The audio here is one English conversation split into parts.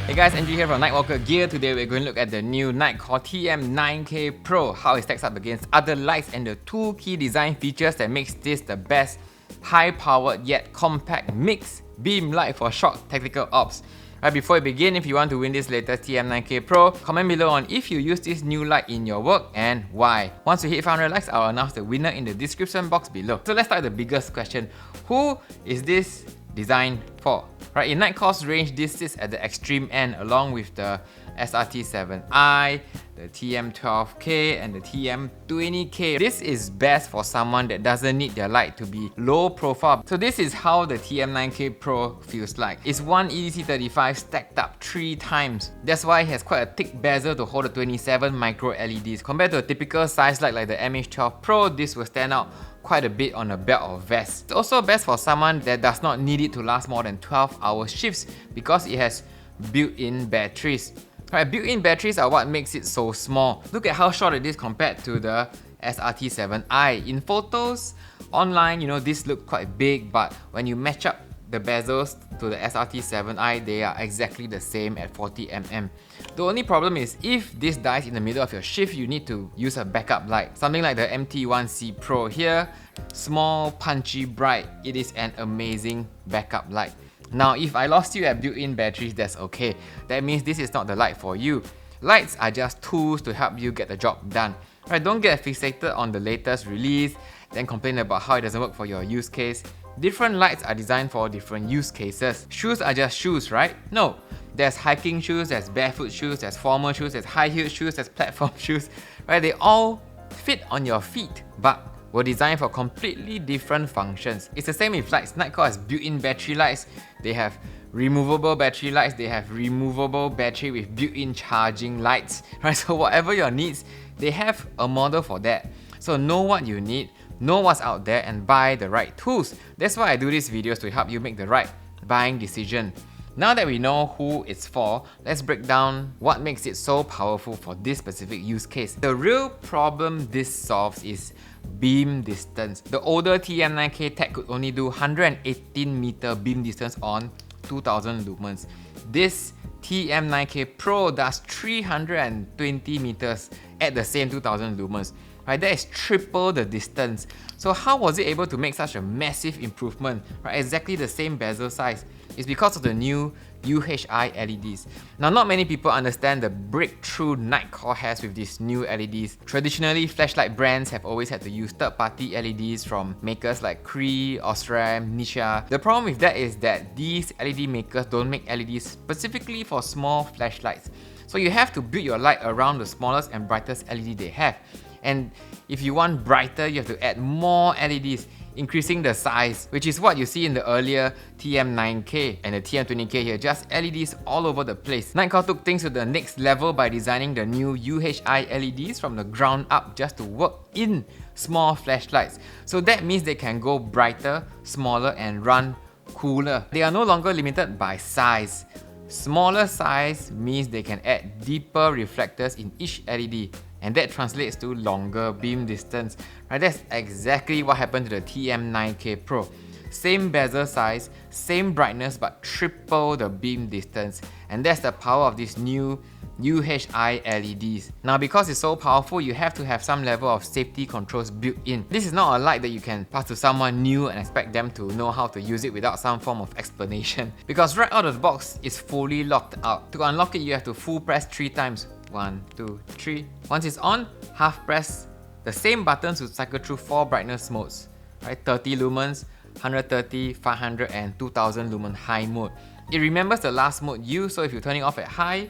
Hey guys, Andrew here from Nitecore Gear. Today we're going to look at the new Nitecore TM9K Pro, how it stacks up against other lights and the two key design features that makes this the best high-powered yet compact mixed beam light for short tactical ops. Right, before we begin, if you want to win this latest TM9K Pro, comment below on if you use this new light in your work and why. Once we hit 500 likes, I'll announce the winner in the description box below. So let's start with the biggest question. Who is this designed for? Right, in Nitecore's range, this sits at the extreme end along with the SRT7i, the TM12K and the TM20K. This is best for someone that doesn't need their light to be low profile. So this is how the TM9K Pro feels like. It's one EDC35 stacked up 3 times. That's why it has quite a thick bezel to hold the 27 micro LEDs. Compared to a typical size light like the MH12 Pro, this will stand out quite a bit on a belt or vest. It's also best for someone that does not need it to last more than 12-hour shifts because it has built-in batteries. Right, built-in batteries are what makes it so small. Look at how short it is compared to the SRT7i. In photos, online, this look quite big, but when you match up the bezels to the SRT7i, they are exactly the same at 40mm. The only problem is if this dies in the middle of your shift, you need to use a backup light. Something like the MT1C Pro here, small, punchy, bright. It is an amazing backup light. Now, if I lost you at built-in batteries, that's okay. That means this is not the light for you. Lights are just tools to help you get the job done. Right, don't get fixated on the latest release, then complain about how it doesn't work for your use case. Different lights are designed for different use cases. Shoes are just shoes, right? No. There's hiking shoes, there's barefoot shoes, there's formal shoes, there's high-heeled shoes, there's platform shoes. Right? They all fit on your feet, but were designed for completely different functions. It's the same with lights. Nitecore has built-in battery lights. They have removable battery lights. They have removable battery with built-in charging lights. Right? So whatever your needs, they have a model for that. So know what you need, know what's out there, and buy the right tools. That's why I do these videos, to help you make the right buying decision. Now that we know who it's for, let's break down what makes it so powerful for this specific use case. The real problem this solves is beam distance. The older TM9K tech could only do 118 meter beam distance on 2000 lumens. This TM9K Pro does 320 meters at the same 2000 lumens. Right, that is triple the distance. So how was it able to make such a massive improvement? Right, exactly the same bezel size. It's because of the new UHI LEDs. Now, not many people understand the breakthrough Nitecore has with these new LEDs. Traditionally, flashlight brands have always had to use third-party LEDs from makers like Cree, Osram, Nisha. The problem with that is that these LED makers don't make LEDs specifically for small flashlights. So you have to build your light around the smallest and brightest LED they have. And if you want brighter, you have to add more LEDs, increasing the size, which is what you see in the earlier TM9K and the TM20K here, just LEDs all over the place. Nitecore took things to the next level by designing the new UHI LEDs from the ground up just to work in small flashlights. So that means they can go brighter, smaller, and run cooler. They are no longer limited by size. Smaller size means they can add deeper reflectors in each LED, and that translates to longer beam distance. Right, that's exactly what happened to the TM9K Pro. Same bezel size, same brightness, but triple the beam distance. And that's the power of these new UHI LEDs. Now, because it's so powerful, you have to have some level of safety controls built in. This is not a light that you can pass to someone new and expect them to know how to use it without some form of explanation. Because right out of the box, it's fully locked out. To unlock it, you have to full press 3 times. 1, 2, 3. Once it's on, half press the same buttons to cycle through 4 brightness modes. Right, 30 lumens, 130, 500, and 2000 lumen high mode. It remembers the last mode used, so if you're turning off at high,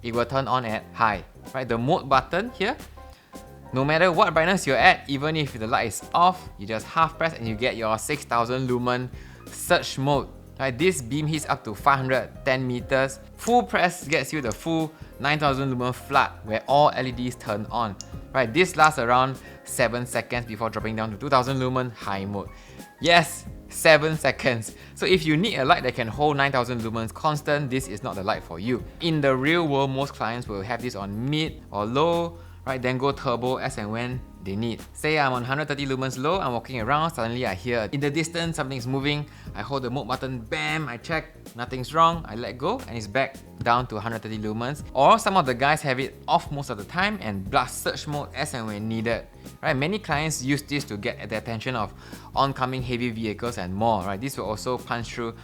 it will turn on at high. Right, the mode button here, no matter what brightness you're at, even if the light is off, you just half press and you get your 6000 lumen surge mode. Right, this beam hits up to 510 meters. Full press gets you the full 9000 lumen flood where all LEDs turn on. Right, this lasts around 7 seconds before dropping down to 2000 lumen high mode. Yes, 7 seconds. So if you need a light that can hold 9000 lumens constant, this is not the light for you. In the real world, most clients will have this on mid or low, right? Then go turbo as and when they need. Say I'm on 130 lumens low, I'm walking around, suddenly I hear in the distance something's moving, I hold the mode button, bam, I check, nothing's wrong, I let go, and it's back down to 130 lumens. Or some of the guys have it off most of the time and blast search mode as and when needed. Right? Many clients use this to get the attention of oncoming heavy vehicles and more. Right? This will also punch through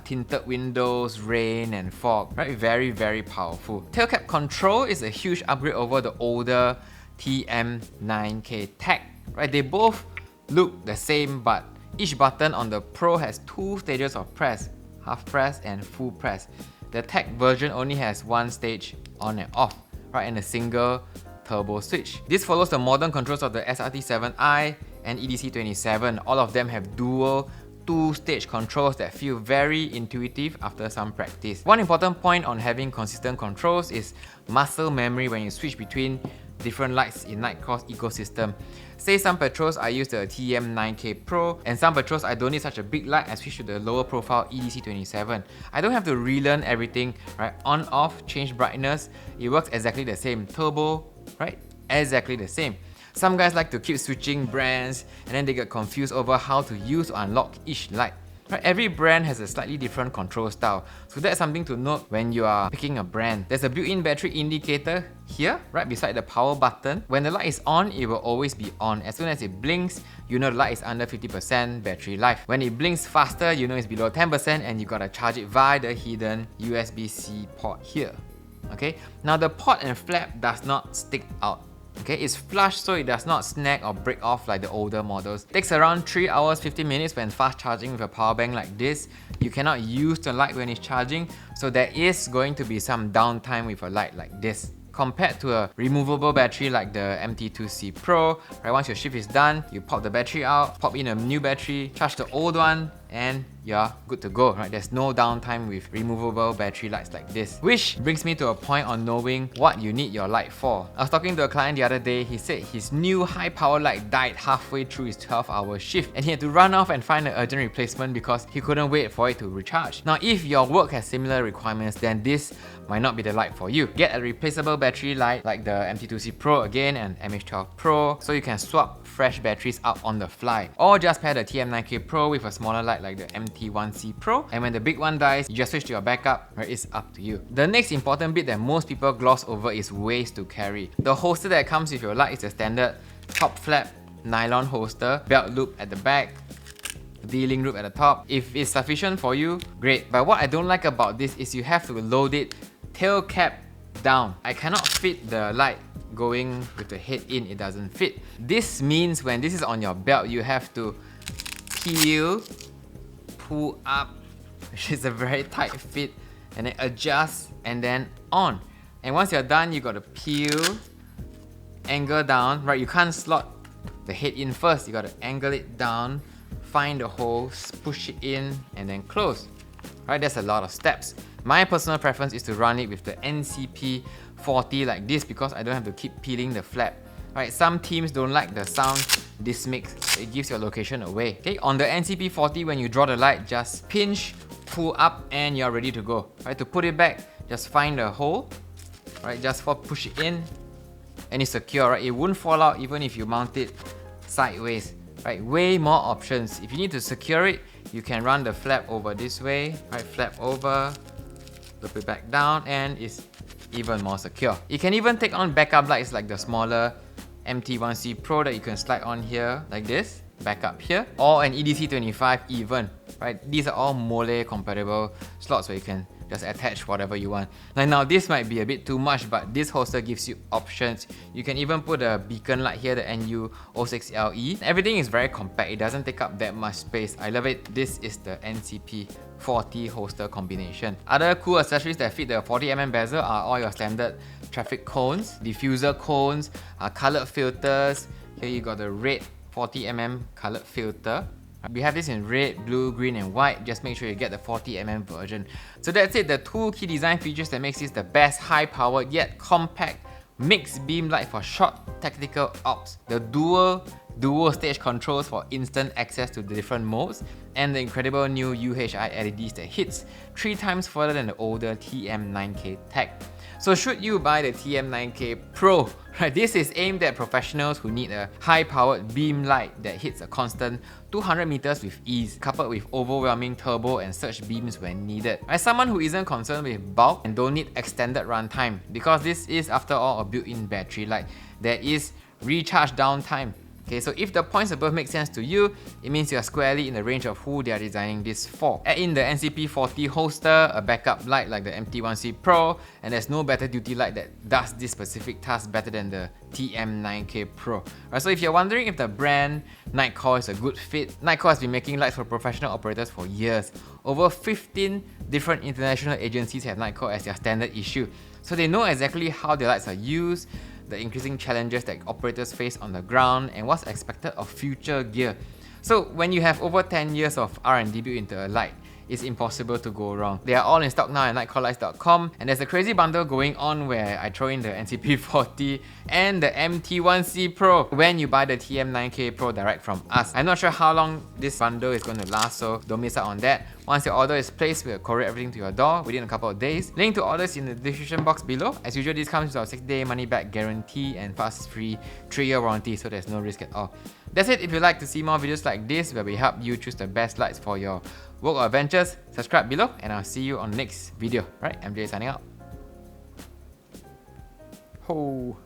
tinted windows, rain and fog. Right? Very, very powerful. Tail cap control is a huge upgrade over the older TM9K tech. Right? They both look the same, but each button on the Pro has two stages of press, half press and full press. The tech version only has one stage on and off, right, and a single turbo switch. This follows the modern controls of the SRT7i and EDC27. All of them have dual two-stage controls that feel very intuitive after some practice. One important point on having consistent controls is muscle memory when you switch between different lights in Nitecore's ecosystem. Say some patrols I use the TM9K Pro, and some patrols I don't need such a big light, I switch to the lower profile EDC27. I don't have to relearn everything, right? On, off, change brightness, it works exactly the same. Turbo, right? Exactly the same. Some guys like to keep switching brands and then they get confused over how to use or unlock each light. Right, every brand has a slightly different control style, so that's something to note when you are picking a brand. There's a built-in battery indicator here, right beside the power button. When the light is on, it will always be on. As soon as it blinks, you know the light is under 50% battery life. When it blinks faster, you know it's below 10% and you gotta charge it via the hidden USB-C port here. Okay, now the port and flap does not stick out. Okay, it's flush so it does not snag or break off like the older models. Takes around 3 hours 15 minutes when fast charging with a power bank like this. You cannot use the light when it's charging, so there is going to be some downtime with a light like this. Compared to a removable battery like the MT2C Pro, right, once your shift is done, you pop the battery out, pop in a new battery, charge the old one, and you're good to go, right? There's no downtime with removable battery lights like this. Which brings me to a point on knowing what you need your light for. I was talking to a client the other day, he said his new high power light died halfway through his 12-hour shift and he had to run off and find an urgent replacement because he couldn't wait for it to recharge. Now if your work has similar requirements, then this might not be the light for you. Get a replaceable battery light like the MT2C Pro again and MH12 Pro so you can swap fresh batteries out on the fly. Or just pair the TM9K Pro with a smaller light like the MT1C Pro, and when the big one dies, you just switch to your backup, right? It's up to you. The next important bit that most people gloss over is ways to carry. The holster that comes with your light is a standard top flap nylon holster, belt loop at the back, D-link loop at the top. If it's sufficient for you, great. But what I don't like about this is you have to load it tail cap down. I cannot fit the light going with the head in, it doesn't fit. This means when this is on your belt, you have to peel, pull up, which is a very tight fit, and then adjust and then on. And once you're done, you gotta peel, angle down, right? You can't slot the head in first, you gotta angle it down, find the hole, push it in, and then close. Right, there's a lot of steps. My personal preference is to run it with the NCP 40 like this because I don't have to keep peeling the flap. Right, some teams don't like the sound this makes, so it gives your location away. Okay, on the NCP 40, when you draw the light, just pinch, pull up, and you're ready to go. Right, to put it back, just find a hole, right, just push it in, and it's secure, right? It won't fall out even if you mount it sideways. Right, way more options. If you need to secure it, you can run the flap over this way, right? Flap over, loop it back down, and it's even more secure. You can even take on backup lights like the smaller MT1C Pro that you can slide on here like this, back up here, or an EDC25 even, right? These are all mole compatible slots where you can just attach whatever you want. Now this might be a bit too much, but this holster gives you options. You can even put a beacon light here, the NU06LE. Everything is very compact, it doesn't take up that much space. I love it. This is the NCP 40 holster combination. Other cool accessories that fit the 40mm bezel are all your standard traffic cones, diffuser cones, colored filters. Here you got the red 40mm colored filter. We have this in red, blue, green and white. Just make sure you get the 40mm version. So that's it, the two key design features that makes this the best high-powered yet compact mixed beam light for short tactical ops. The dual stage controls for instant access to the different modes, and the incredible new UHI LEDs that hits 3 times further than the older TM9K tech. So should you buy the TM9K Pro, right, this is aimed at professionals who need a high-powered beam light that hits a constant 200 meters with ease, coupled with overwhelming turbo and surge beams when needed. As someone who isn't concerned with bulk and don't need extended runtime, because this is after all a built-in battery light, there is recharge downtime. Okay, so if the points above make sense to you, it means you are squarely in the range of who they are designing this for. Add in the NCP40 holster, a backup light like the MT1C Pro, and there's no better duty light that does this specific task better than the TM9K Pro. Right, so if you're wondering if the brand Nitecore is a good fit, Nitecore has been making lights for professional operators for years. Over 15 different international agencies have Nitecore as their standard issue, so they know exactly how their lights are used, the increasing challenges that operators face on the ground, and what's expected of future gear. So when you have over 10 years of R&D built into a light, it's impossible to go wrong. They are all in stock now at nitecorelights.com, and there's a crazy bundle going on where I throw in the NCP40 and the MT1C Pro when you buy the TM9K Pro direct from us. I'm not sure how long this bundle is going to last, so don't miss out on that. Once your order is placed, we'll courier everything to your door within a couple of days. Link to orders in the description box below. As usual, this comes with our 6-day money-back guarantee and fast-free 3-year warranty, so there's no risk at all. That's it. If you'd like to see more videos like this where we help you choose the best lights for your work or adventures, subscribe below and I'll see you on the next video. Right, MJ signing out. Ho!